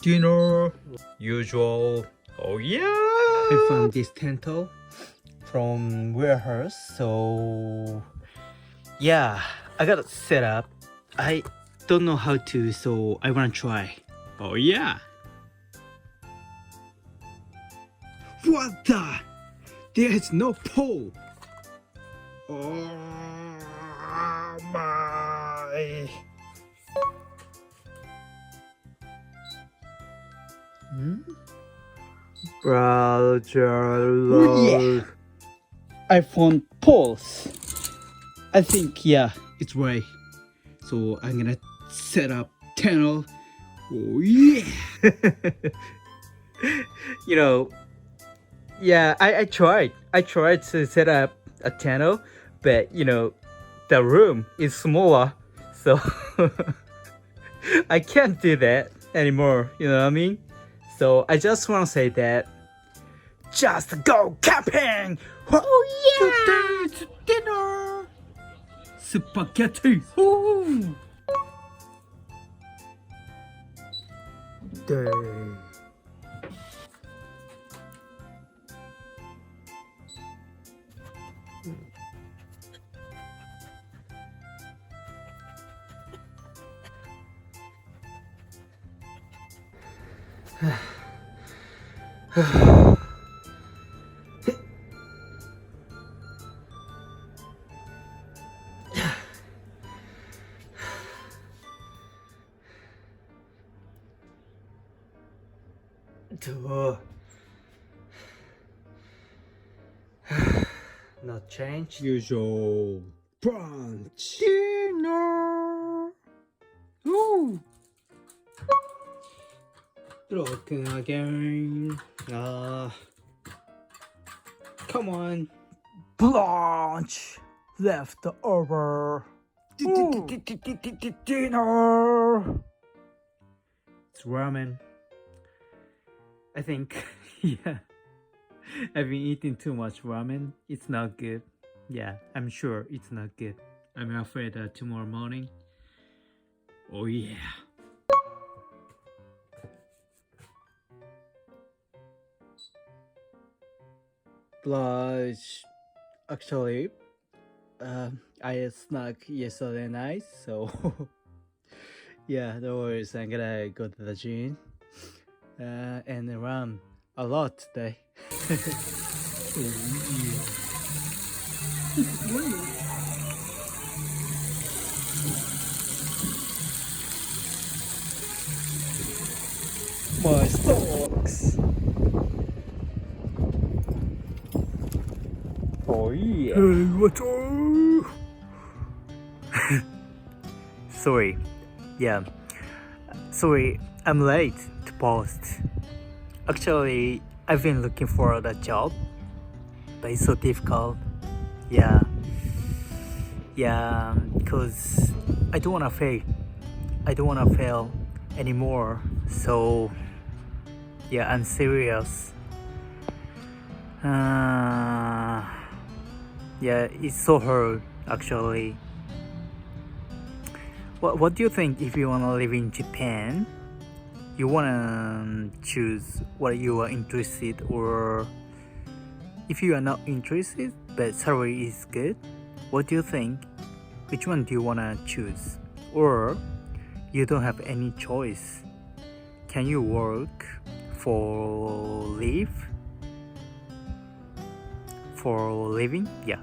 dinner, usual. Oh yeah. I found this tento from warehouse, so yeah, I got it set up. I don't know how to, so I wanna try. Oh yeah. What the? There's no pole. Oh my. Yeah. I found poles. I think, yeah, it's right. So I'm gonna set up tunnel. Oh yeah. You know, yeah, I tried. I tried to set up a channel, but the room is smaller, so I can't do that anymore. You know what I mean? So I just want to say that just go camping. Oh yeah! Today's dinner. Spaghetti. Ooh. Not change. Usual brunch dinner. Ooh. Broken again. Come on. Blanche left over. Dinner. It's ramen. I think, yeah. I've been eating too much ramen. It's not good. Yeah, I'm sure it's not good. I'm afraid that tomorrow morning. Oh yeah. Blush. Actually, I snack yesterday night, so yeah, no worries. I'm gonna go to the gym and run a lot today. My stocks. Oh yeah. Hey, what's up? Sorry. Yeah. Sorry, I'm late to post. Actually, I've been looking for the job, but it's so difficult. Yeah. Yeah, because I don't want to fail. I don't want to fail anymore. So, yeah, I'm serious. Yeah, it's so hard actually. What do you think if you wanna live in Japan? You wanna choose what you are interested, or if you are not interested but salary is good, what do you think? Which one do you wanna choose? Or you don't have any choice? Can you work for live? For living? Yeah.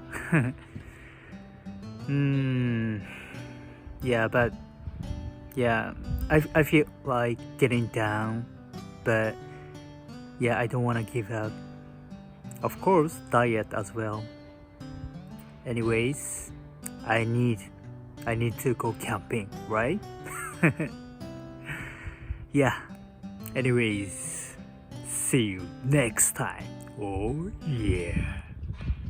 Yeah, but yeah, I feel like getting down, but yeah, I don't want to give up. Of course, diet as well. Anyways, I need to go camping, right? Yeah. Anyways, see you next time. Oh yeah.